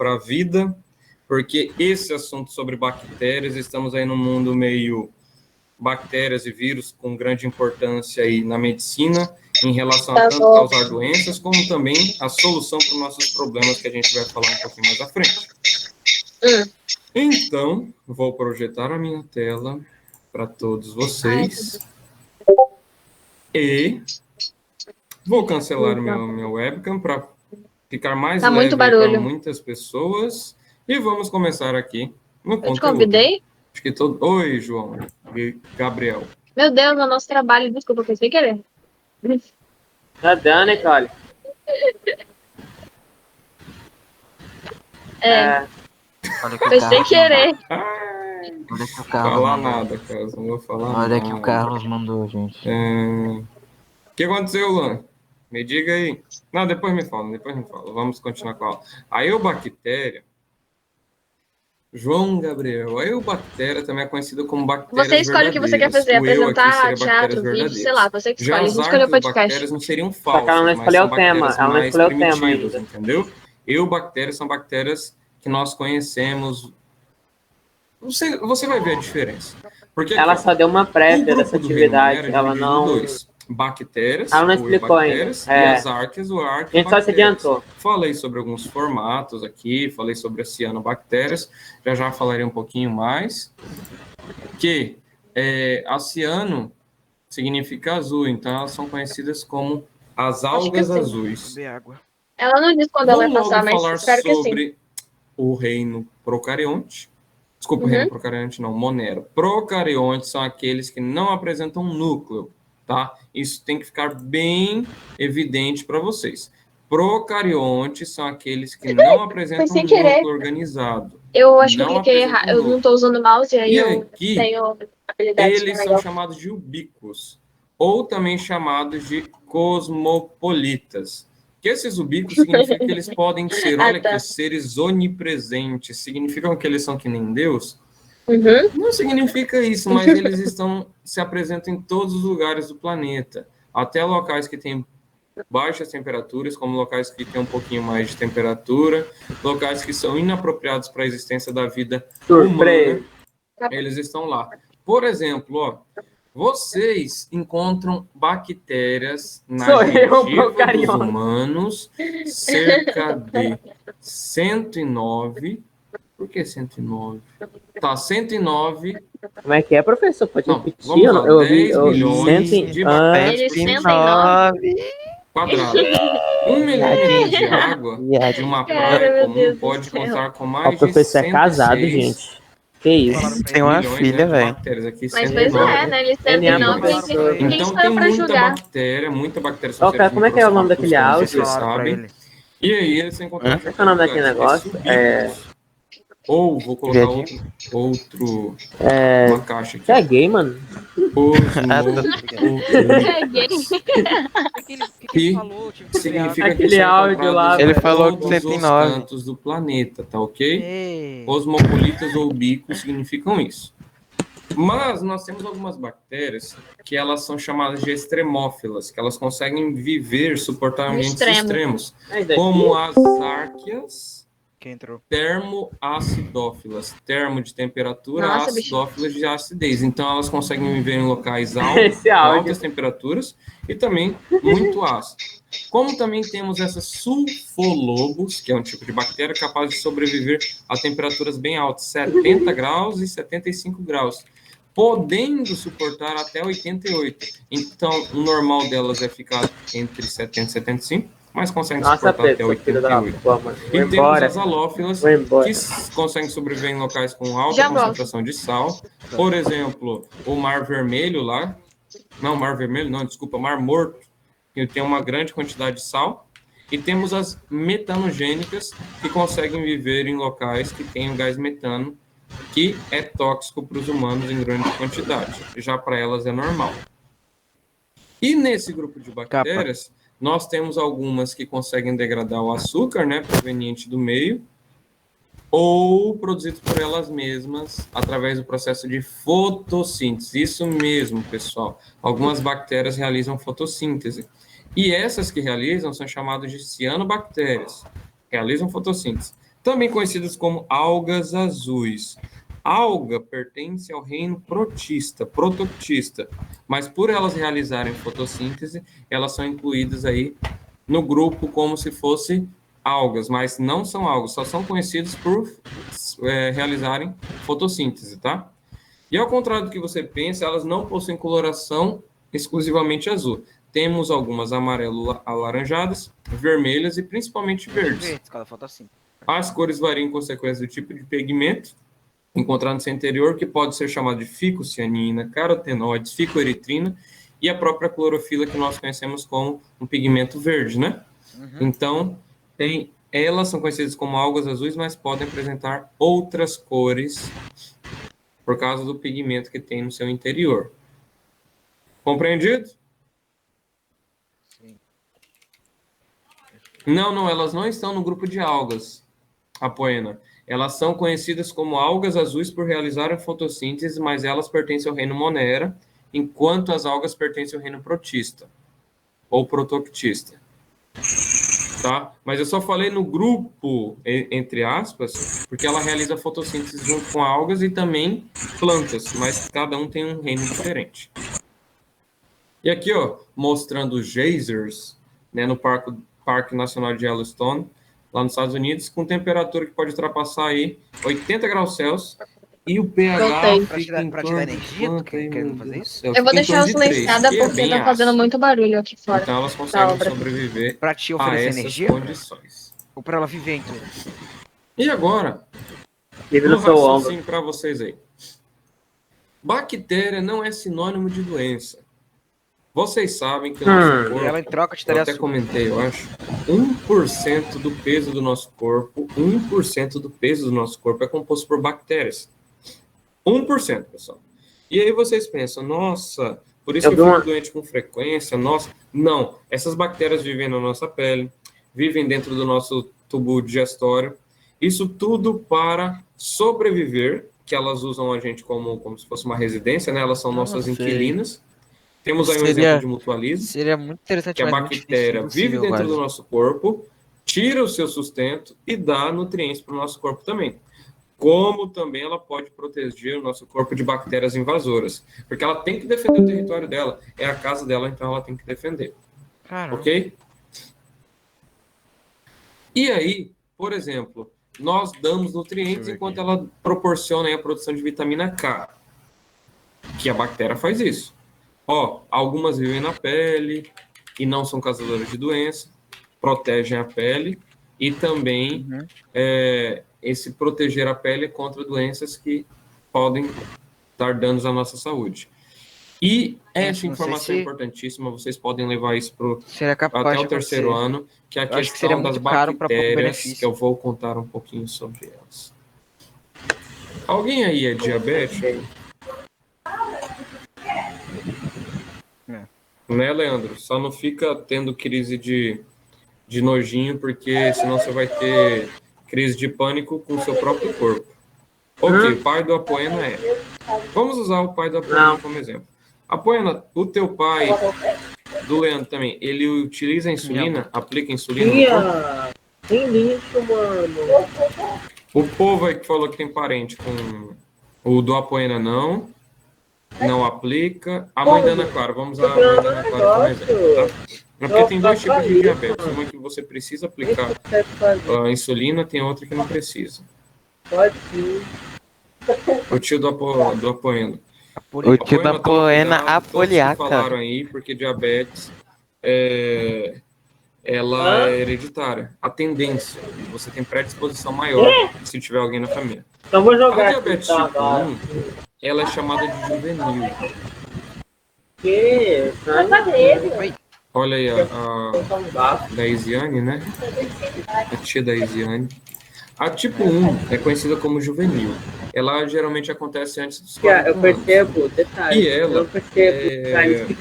para a vida, porque esse assunto sobre bactérias, estamos aí num mundo meio bactérias e vírus com grande importância aí na medicina, em relação a tanto causar doenças, como também a solução para os nossos problemas, que a gente vai falar um pouquinho mais à frente. Então, vou projetar a minha tela para todos vocês. E vou cancelar minha webcam para ficar mais leve para muitas pessoas. E vamos começar aqui no conteúdo. Eu te convidei? Acho que todo... Oi, João. Gabriel. Meu Deus, no nosso trabalho, desculpa, foi sem querer. Tá dando, né, Cole? Foi sem querer. Olha que o Não Carlos falar mandou. nada, cara. Não vou falar Olha nada. que o Carlos mandou, gente. O que aconteceu, Luan? Me diga aí. Não, depois me fala. Vamos continuar com a aula. A eubactéria... João Gabriel, a eubactéria também é conhecida como bactérias Você escolhe o que você quer fazer, apresentar, teatro, vídeo, sei lá, você que escolhe. A gente escolheu o podcast. Bactérias não seriam falsas, ela não escolheu o tema, ela não escolheu o tema ainda. Entendeu? Eubactérias são bactérias que nós conhecemos. Você vai ver a diferença. Porque ela só deu uma prévia dessa atividade, ela não... Bactérias, ela não explicou ainda. E as arqueas, a gente só se adiantou. Falei sobre alguns formatos aqui, falei sobre as cianobactérias, já falarei um pouquinho mais. Que a ciano significa azul, então elas são conhecidas como as algas azuis. Ela não diz quando ela vai passar, mas espero que sim. Sobre o reino procarionte. Desculpa, o reino procarionte não, monero. Procariontes são aqueles que não apresentam núcleo. Tá? Isso tem que ficar bem evidente para vocês. Procariontes são aqueles que não apresentam um núcleo organizado. Eu acho que eu cliquei errado. Eu não estou usando o mouse, aí eu tenho habilidade. Eles são chamados de ubíquos, ou também chamados de cosmopolitas. Que esses ubíquos significa que eles podem ser, que seres onipresentes. Significam que eles são que nem Deus? Não significa isso, mas eles se apresentam em todos os lugares do planeta, até locais que têm baixas temperaturas, como locais que têm um pouquinho mais de temperatura, locais que são inapropriados para a existência da vida humana, eles estão lá. Por exemplo, vocês encontram bactérias na gengiva dos humanos cerca de 109. Por que 109? Tá, 109. Como é que é, professor? Pode repetir? Vamos lá, eu 10 vi milhões de bactérias 109 quadrados. 1 milímetro de água de uma praia comum pode contar com mais de 106. O professor é casado, gente. Que isso? Tem uma filha, velho. Mas pois é, né? Ele 109. Então tem muita bactéria. Como é que é o nome daquele áudio? Vocês sabem. E aí eles encontram... Como é que é o nome daquele negócio? Ou vou colocar outro uma caixa aqui. Você é gay, mano? É gay. Que significa aquele que áudio lá. Ele falou que todos os 109 cantos do planeta, tá ok? Cosmopolitas ou ubíquos significam isso. Mas nós temos algumas bactérias que elas são chamadas de extremófilas, que elas conseguem suportar ambientes extremos, como as árqueas termoacidófilas, termo de temperatura, acidófilas de acidez. Então elas conseguem viver em locais altas temperaturas e também muito ácido. Como também temos essas sulfolobos, que é um tipo de bactéria capaz de sobreviver a temperaturas bem altas, 70 graus e 75 graus, podendo suportar até 88. Então, o normal delas é ficar entre 70 e 75, mas conseguem suportar até 88. E temos as halófilas, que conseguem sobreviver em locais com alta concentração de sal. Por exemplo, o Mar Vermelho lá. Não, Mar Vermelho não, desculpa, Mar Morto, que tem uma grande quantidade de sal. E temos as metanogênicas, que conseguem viver em locais que têm o gás metano, que é tóxico para os humanos em grande quantidade. Já para elas é normal. E nesse grupo de bactérias, nós temos algumas que conseguem degradar o açúcar, né, proveniente do meio, ou produzido por elas mesmas através do processo de fotossíntese. Isso mesmo, pessoal. Algumas bactérias realizam fotossíntese. E essas que realizam são chamadas de cianobactérias. Realizam fotossíntese. também conhecidas como algas azuis. Alga pertence ao reino protista, protoctista, mas por elas realizarem fotossíntese, elas são incluídas aí no grupo como se fosse algas, mas não são algas, só são conhecidas por realizarem fotossíntese, tá? E ao contrário do que você pensa, elas não possuem coloração exclusivamente azul. Temos algumas amarelo-alaranjadas, vermelhas e principalmente verdes. As cores variam em consequência do tipo de pigmento encontrado no seu interior, que pode ser chamado de ficocianina, carotenoides, ficoeritrina e a própria clorofila, que nós conhecemos como um pigmento verde, né? Então, elas são conhecidas como algas azuis, mas podem apresentar outras cores por causa do pigmento que tem no seu interior. Compreendido? Sim. Não, elas não estão no grupo de algas, Apoena. Elas são conhecidas como algas azuis por realizarem fotossíntese, mas elas pertencem ao reino Monera, enquanto as algas pertencem ao reino protista, ou protoctista. Tá? Mas eu só falei no grupo, entre aspas, porque ela realiza fotossíntese junto com algas e também plantas, mas cada um tem um reino diferente. E aqui, ó, mostrando os geysers, né, no Parque Nacional de Yellowstone, lá nos Estados Unidos, com temperatura que pode ultrapassar aí 80 graus Celsius e o pH fica em torno de... Eu vou deixar os na escada porque tá fazendo muito barulho aqui fora. Então elas conseguem sobreviver pra te oferecer a essas energia? Condições. Ou pra ela viver, então? E agora, no raciocínio para vocês aí. Bactéria não é sinônimo de doença. Vocês sabem que o nosso corpo, ela em troca te eu até comentei, eu acho, 1% do peso do nosso corpo, 1% do peso do nosso corpo é composto por bactérias. 1%, pessoal. E aí vocês pensam, nossa, por isso que eu fico doente com frequência, nossa. Não, essas bactérias vivem na nossa pele, vivem dentro do nosso tubo digestório. Isso tudo para sobreviver, que elas usam a gente como se fosse uma residência, né? Elas são nossas inquilinas. Temos aí um exemplo de mutualismo. Seria muito interessante, que a bactéria vive dentro do nosso corpo, tira o seu sustento e dá nutrientes para o nosso corpo também. Como também ela pode proteger o nosso corpo de bactérias invasoras. Porque ela tem que defender o território dela. É a casa dela, então ela tem que defender. Caramba. Ok? E aí, por exemplo, nós damos nutrientes enquanto ela proporciona aí a produção de vitamina K. Que a bactéria faz isso. Ó, algumas vivem na pele e não são causadoras de doença, protegem a pele e também esse proteger a pele contra doenças que podem dar danos à nossa saúde. E essa informação é importantíssima, vocês podem levar isso até o terceiro ano, que é a questão das bactérias, que eu vou contar um pouquinho sobre elas. Alguém aí é diabético? Né, Leandro? Só não fica tendo crise de nojinho, porque senão você vai ter crise de pânico com o seu próprio corpo. Ok, o pai do Apoena é. Vamos usar o pai do Apoena como exemplo. Apoena, o teu pai, do Leandro também, ele utiliza a insulina? Aplica insulina no corpo? Tem lixo, mano. O povo aí que falou que tem parente com o do Apoena não aplica. A mãe da Ana Clara, vamos usar a mãe da Ana Clara como exemplo, tá? Porque tem dois tipos de diabetes. Uma que você precisa aplicar a insulina, tem outra que não precisa. Pode sim. O tio do Apoena. O tio da Apoena apoliaca. Falaram aí, porque diabetes ela é hereditária. A tendência, você tem predisposição maior se tiver alguém na família. Então vou jogar. A diabetes tipo 1, ela é chamada de juvenil. Que? Olha aí a da Isiane, né? A tia da Isiane. A tipo 1 é conhecida como juvenil. Ela geralmente acontece antes dos 40 anos. Eu percebo, detalhe. E ela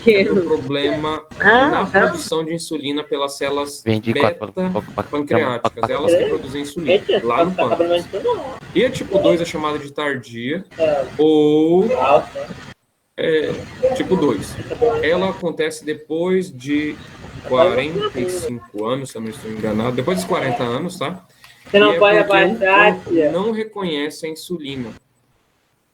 tem um problema na produção de insulina pelas células beta-pancreáticas. Elas que produzem insulina lá no pâncreas. E a tipo 2 é chamada de tardia ou tipo 2. Ela acontece depois de 45 anos, se eu não estou enganado. Depois dos 40 anos, tá? Você não pode porque abaixar, o corpo tia. não reconhece a insulina.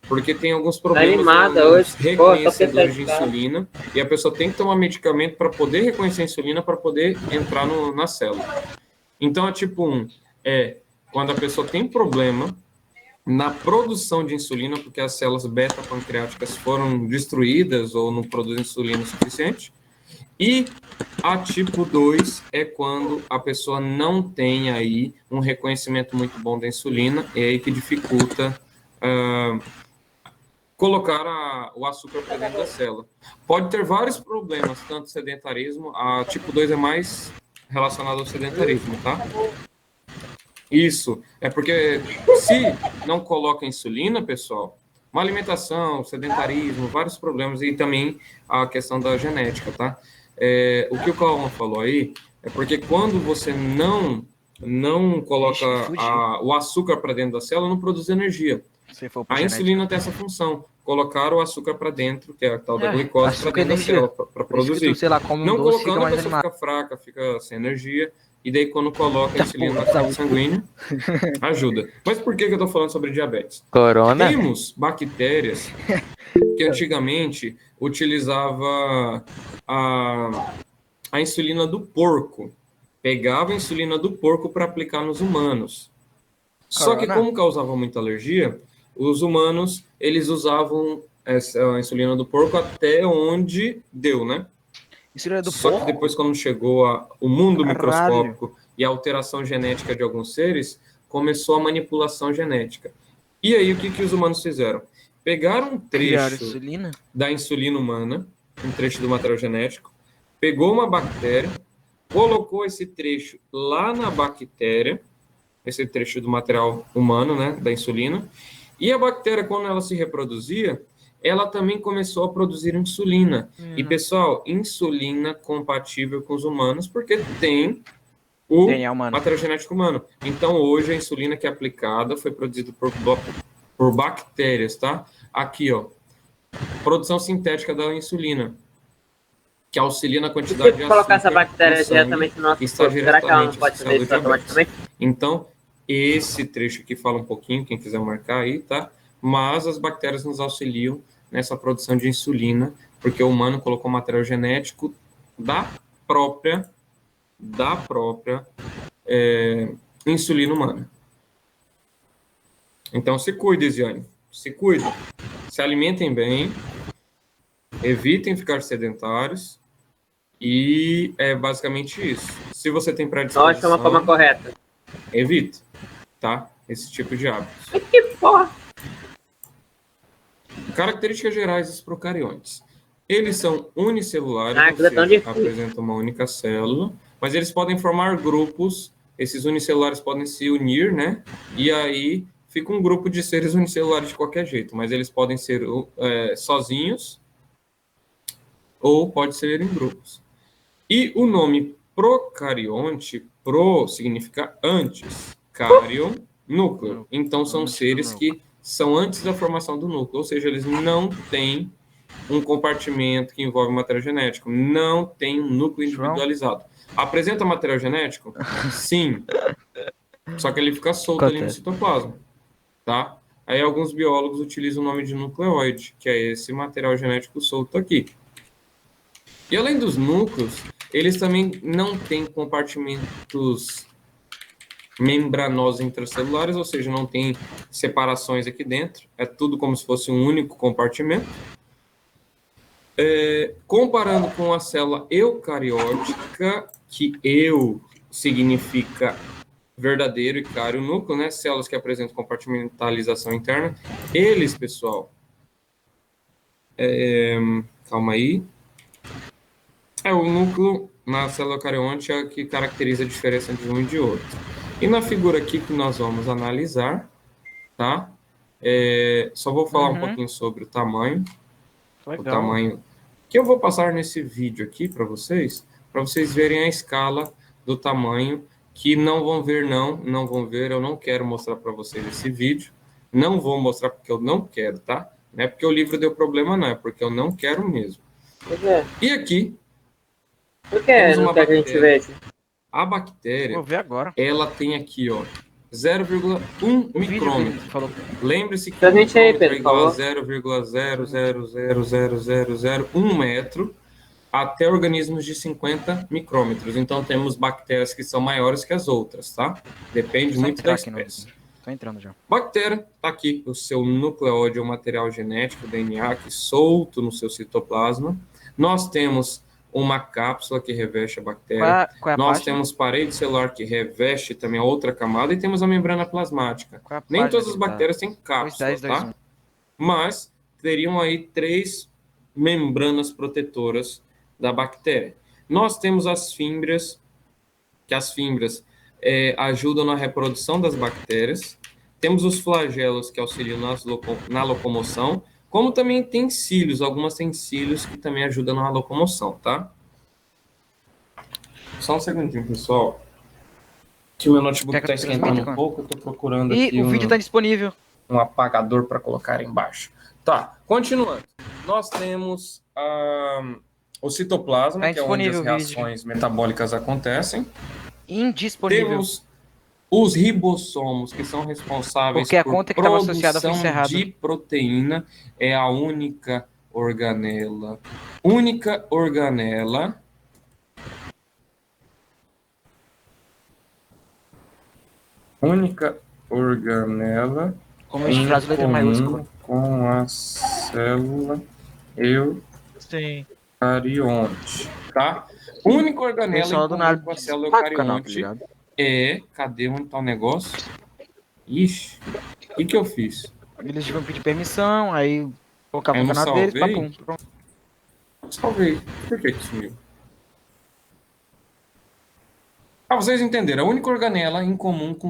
Porque tem alguns problemas Animada hoje. reconhecedores de insulina, e a pessoa tem que tomar medicamento para poder reconhecer a insulina, para poder entrar na célula. Então, a tipo 1 é quando a pessoa tem problema na produção de insulina, porque as células beta-pancreáticas foram destruídas ou não produzem insulina o suficiente. E a tipo 2 é quando a pessoa não tem aí um reconhecimento muito bom da insulina, é aí que dificulta colocar o açúcar para dentro da célula. Pode ter vários problemas, tanto sedentarismo, a tipo 2 é mais relacionado ao sedentarismo, tá? Isso, é porque se não coloca insulina, pessoal, uma alimentação, sedentarismo, vários problemas, e também a questão da genética, tá? O que o Cauã falou aí é porque quando você não coloca o açúcar para dentro da célula, não produz energia. A insulina tem essa função, colocar o açúcar para dentro, que é a tal da glicose, para dentro da célula, para produzir. Tu, sei lá, come não doce, colocando, fica a mais pessoa animado. fica fraca, fica sem energia, e daí quando coloca a insulina na corrente sanguínea, ajuda. Mas por que eu estou falando sobre diabetes? Corona? Temos bactérias que antigamente utilizava a insulina do porco. Pegava a insulina do porco para aplicar nos humanos. Só que como causava muita alergia, os humanos, eles usavam a insulina do porco até onde deu, né? Só que depois, quando chegou o mundo microscópico e a alteração genética de alguns seres, começou a manipulação genética. E aí, o que os humanos fizeram? Pegaram um trecho da insulina humana, um trecho do material genético, pegou uma bactéria, colocou esse trecho lá na bactéria, esse trecho do material humano, né, da insulina, e a bactéria, quando ela se reproduzia, ela também começou a produzir insulina. E, pessoal, insulina compatível com os humanos, porque tem o material genético humano. Então, hoje, a insulina que é aplicada foi produzida por bactérias, tá? Aqui, ó, produção sintética da insulina, que auxilia na quantidade de açúcar. Colocar essa bactéria diretamente no nosso corpo, será que ela não pode fazer isso automaticamente? Então, esse trecho aqui fala um pouquinho, quem quiser marcar aí, tá? Mas as bactérias nos auxiliam nessa produção de insulina, porque o humano colocou material genético da própria insulina humana. Então, se cuide, Ziane. Se cuide. Se alimentem bem, evitem ficar sedentários, e é basicamente isso. Se você tem predisposição... Não, é uma forma correta. Evite, tá? Esse tipo de hábitos. Que porra! Características gerais dos procariontes. Eles são unicelulares, apresentam uma única célula, mas eles podem formar grupos, esses unicelulares podem se unir, né? E aí fica um grupo de seres unicelulares de qualquer jeito, mas eles podem ser sozinhos ou pode ser em grupos. E o nome procarionte, pro significa antes, carion, núcleo. Então são seres que são antes da formação do núcleo, ou seja, eles não têm um compartimento que envolve material genético, não tem um núcleo individualizado. Apresenta material genético? Sim. Só que ele fica solto ali no citoplasma, tá? Aí alguns biólogos utilizam o nome de nucleóide, que é esse material genético solto aqui. E além dos núcleos, eles também não têm compartimentos membranosos intracelulares, ou seja, não tem separações aqui dentro, é tudo como se fosse um único compartimento. Comparando com a célula eucariótica, que eu significa verdadeiro e cário núcleo, né? Células que apresentam compartimentalização interna, eles, pessoal, calma aí, o núcleo na célula eucarionte é o que caracteriza a diferença de um e de outro. E na figura aqui que nós vamos analisar, tá? Só vou falar um pouquinho sobre o tamanho. Legal. O tamanho que eu vou passar nesse vídeo aqui para vocês verem a escala do tamanho, que não vão ver, eu não quero mostrar para vocês esse vídeo, não vou mostrar porque eu não quero, tá? Não é porque o livro deu problema, não, é porque eu não quero mesmo. E aqui, por que não quer que a gente veja? A bactéria, vou ver agora. Ela tem aqui, ó, 0,1 micrômetro. Lembre-se que a um gente aí, micrômetro é Pedro, igual a falou. 0,0000001 metro até organismos de 50 micrômetros. Então, temos bactérias que são maiores que as outras, tá? Depende muito da espécie. Tô entrando já. Bactéria, tá aqui o seu nucleóide ou material genético, DNA, aqui solto no seu citoplasma. Nós temos uma cápsula que reveste a bactéria. Qual é a Nós página? temos parede celular que reveste também a outra camada e temos a membrana plasmática. Qual é a Nem página todas as que tá? bactérias têm cápsula, 2, 10, tá? Mas teriam aí 3 membranas protetoras da bactéria. Nós temos as fímbrias, que as fímbrias ajudam na reprodução das bactérias. Temos os flagelos, que auxiliam na locomoção, como também tem cílios, algumas têm cílios que também ajudam na locomoção, tá? Só um segundinho, pessoal. Que o meu notebook está esquentando um pouco, eu estou procurando aqui o vídeo está disponível. Um apagador para colocar embaixo. Tá, continuando. Nós temos o citoplasma, que é onde as reações metabólicas acontecem. Indisponível. Temos os ribossomos, que são responsáveis por produção de proteína. É a única organela como este frase letra maiúscula com a célula eucarionte, tá? Única organela com a célula eucarionte cadê onde tá o negócio? Ixi, o que eu fiz? Eles vão pedir permissão, aí colocava o canal deles, papum. Salvei. Por que sumiu? Vocês entenderam. A única organela em comum com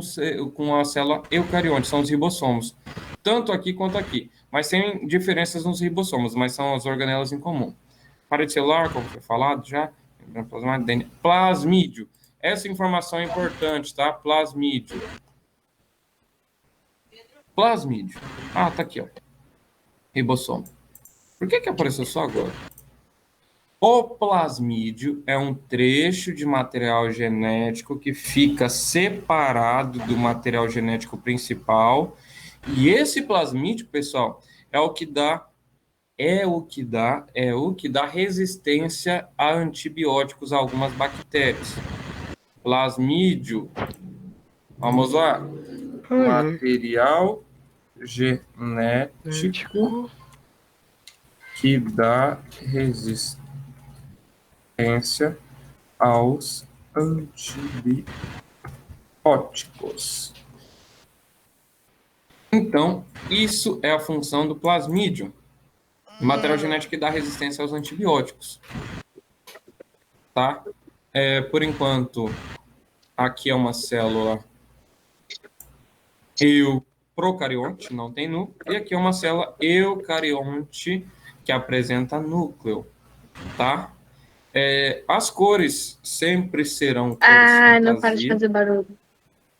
a célula eucarionte são os ribossomos. Tanto aqui quanto aqui. Mas tem diferenças nos ribossomos, mas são as organelas em comum. Parede celular, como foi falado já. Plasmídio. Essa informação é importante, tá? Plasmídio. Ah, tá aqui, ó. Ribossomo. Por que apareceu só agora? O plasmídio é um trecho de material genético que fica separado do material genético principal. E esse plasmídio, pessoal, é o que dá resistência a antibióticos a algumas bactérias. Plasmídio, vamos lá, material genético que dá resistência aos antibióticos. Então, isso é a função do plasmídio, material genético que dá resistência aos antibióticos. Tá? Por enquanto, aqui é uma célula procarionte, não tem núcleo, e aqui é uma célula eucarionte que apresenta núcleo, tá? As cores sempre serão cores fantasia, não para de fazer barulho.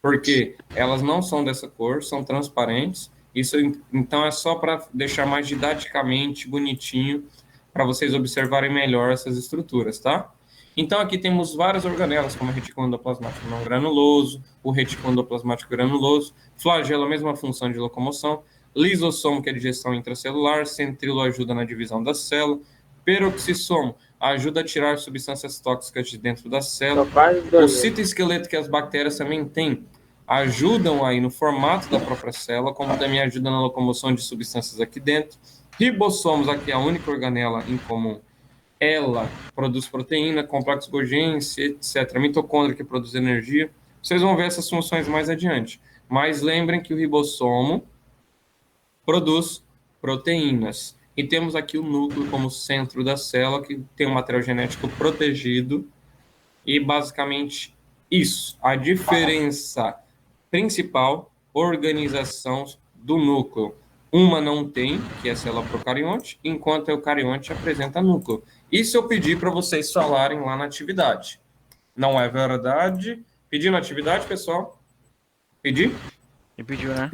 Porque elas não são dessa cor, são transparentes. Isso então é só para deixar mais didaticamente bonitinho para vocês observarem melhor essas estruturas, tá? Então, aqui temos várias organelas, como o retículo endoplasmático não granuloso, o retículo endoplasmático granuloso, flagelo, a mesma função de locomoção, lisossomo, que é digestão intracelular, centríolo ajuda na divisão da célula, peroxissomo ajuda a tirar substâncias tóxicas de dentro da célula, o citoesqueleto, que as bactérias também têm, ajudam aí no formato da própria célula, como também ajuda na locomoção de substâncias aqui dentro, ribossomos, aqui é a única organela em comum, ela produz proteína, complexo Golgi, etc. Mitocôndria, que produz energia. Vocês vão ver essas funções mais adiante. Mas lembrem que o ribossomo produz proteínas. E temos aqui o núcleo como centro da célula, que tem um material genético protegido. E basicamente isso. A diferença principal, organização do núcleo. Uma não tem, que é a célula procarionte, enquanto a eucarionte apresenta núcleo. Isso eu pedi para vocês falarem lá na atividade. Não é verdade? Pedi na atividade, pessoal? Pedi? E pediu, né?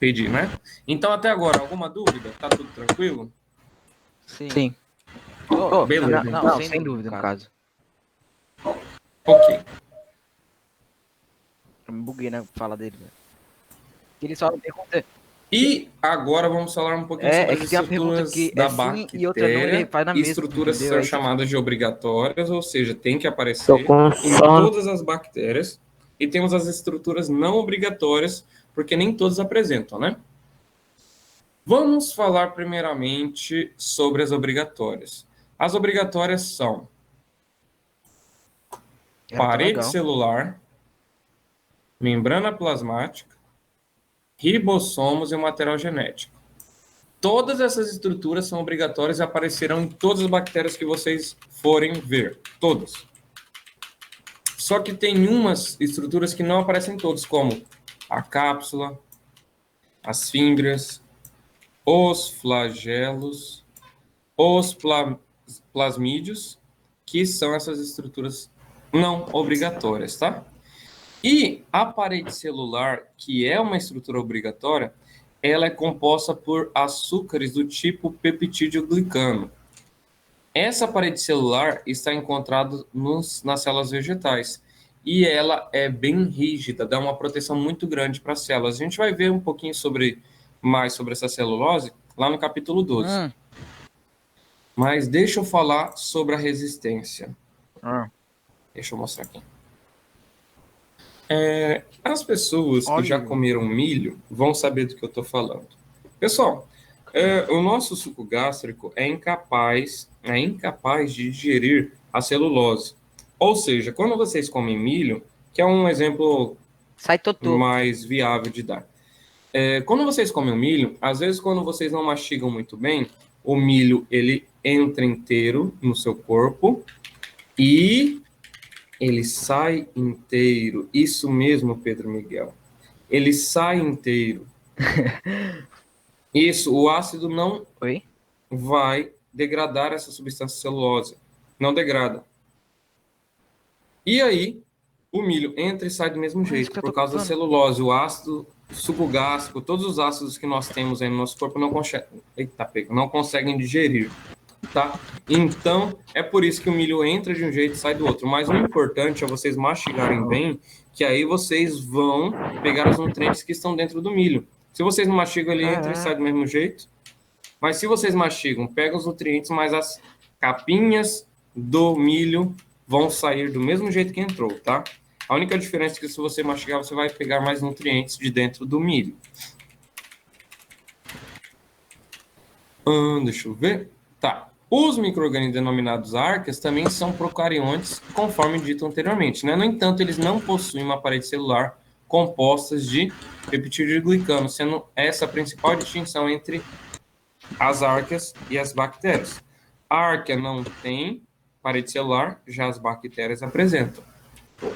Pedi, né? Então, até agora, alguma dúvida? Tá tudo tranquilo? Sim. Beleza. Não, sem dúvida, no caso. Ok. Eu me buguei na fala dele, velho. Ele só pergunta. E agora vamos falar um pouquinho sobre as estruturas da bactéria. E outra não, ele faz na mesma, estruturas entendeu? são chamadas de obrigatórias, ou seja, tem que aparecer em todas as bactérias. E temos as estruturas não obrigatórias, porque nem todas apresentam, né? Vamos falar primeiramente sobre as obrigatórias. As obrigatórias são parede celular, membrana plasmática, ribossomos e o material genético. Todas essas estruturas são obrigatórias e aparecerão em todas as bactérias que vocês forem ver. Todas. Só que tem umas estruturas que não aparecem em todos, como a cápsula, as fímbrias, os flagelos, os plasmídeos, que são essas estruturas não obrigatórias, tá? E a parede celular, que é uma estrutura obrigatória, ela é composta por açúcares do tipo peptídeo-glicano. Essa parede celular está encontrada nas células vegetais e ela é bem rígida, dá uma proteção muito grande para as células. A gente vai ver um pouquinho mais sobre essa celulose lá no capítulo 12. Mas deixa eu falar sobre a resistência. Deixa eu mostrar aqui. As pessoas que já comeram milho vão saber do que eu estou falando. Pessoal, o nosso suco gástrico é incapaz de digerir a celulose. Ou seja, quando vocês comem milho, que é um exemplo mais viável de dar. Quando vocês comem o milho, às vezes quando vocês não mastigam muito bem, o milho ele entra inteiro no seu corpo e ele sai inteiro. Isso mesmo, Pedro Miguel. Ele sai inteiro. Isso, o ácido não vai degradar essa substância celulose. Não degrada. E aí, o milho entra e sai do mesmo jeito, por causa da celulose, o ácido, suco gástrico, todos os ácidos que nós temos aí no nosso corpo não conseguem digerir. Tá? Então, é por isso que o milho entra de um jeito e sai do outro. Mas o importante é vocês mastigarem bem, que aí vocês vão pegar os nutrientes que estão dentro do milho. Se vocês não mastigam, ele entra e sai do mesmo jeito. Mas se vocês mastigam, pegam os nutrientes, mas as capinhas do milho vão sair do mesmo jeito que entrou, tá? A única diferença é que se você mastigar, você vai pegar mais nutrientes de dentro do milho. Deixa eu ver. Tá. Os micro-organismos denominados arqueas também são procariontes, conforme dito anteriormente, né? No entanto, eles não possuem uma parede celular composta de peptídeo-glicano, sendo essa a principal distinção entre as arqueas e as bactérias. A arquea não tem parede celular, já as bactérias apresentam.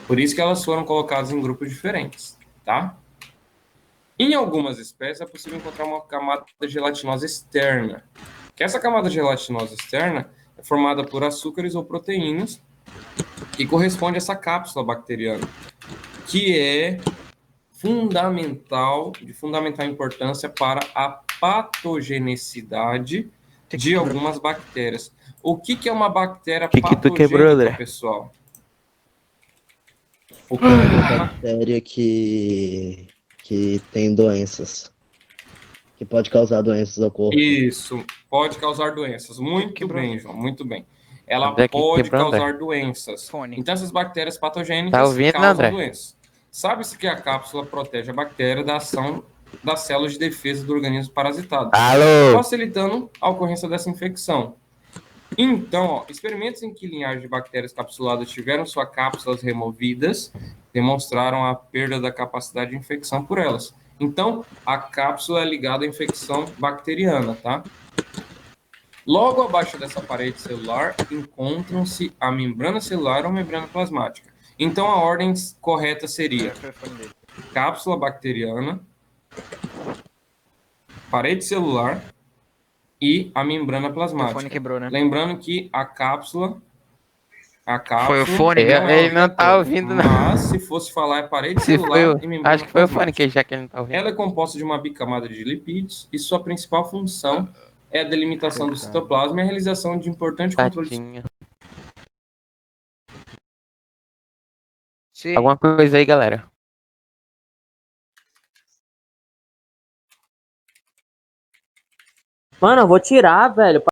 Por isso que elas foram colocadas em grupos diferentes, tá? Em algumas espécies é possível encontrar uma camada gelatinosa externa, que essa camada gelatinosa externa é formada por açúcares ou proteínas e corresponde a essa cápsula bacteriana, que é de fundamental importância para a patogenicidade de algumas bactérias. O que é uma bactéria patogênica, pessoal? Uma bactéria que tem doenças. Que pode causar doenças ao corpo. Isso, pode causar doenças. Muito bem, João, muito bem. Ela pode causar doenças. Então, essas bactérias patogênicas causam doenças. Sabe-se que a cápsula protege a bactéria da ação das células de defesa do organismo parasitado, facilitando a ocorrência dessa infecção. Então, experimentos em que linhagens de bactérias capsuladas tiveram suas cápsulas removidas demonstraram a perda da capacidade de infecção por elas. Então, a cápsula é ligada à infecção bacteriana, tá? Logo abaixo dessa parede celular encontram-se a membrana celular ou membrana plasmática. Então, a ordem correta seria cápsula bacteriana, parede celular e a membrana plasmática. O fone quebrou, né? Lembrando que a cápsula foi o fone, ele não tá ouvindo, não. Mas se fosse falar é parede celular e membrana acho que foi o fone, que já que ele não tá ouvindo. Ela é composta de uma bicamada de lipídios e sua principal função é a delimitação do citoplasma e a realização de importante controle. Alguma coisa aí, galera? Mano, eu vou tirar, velho.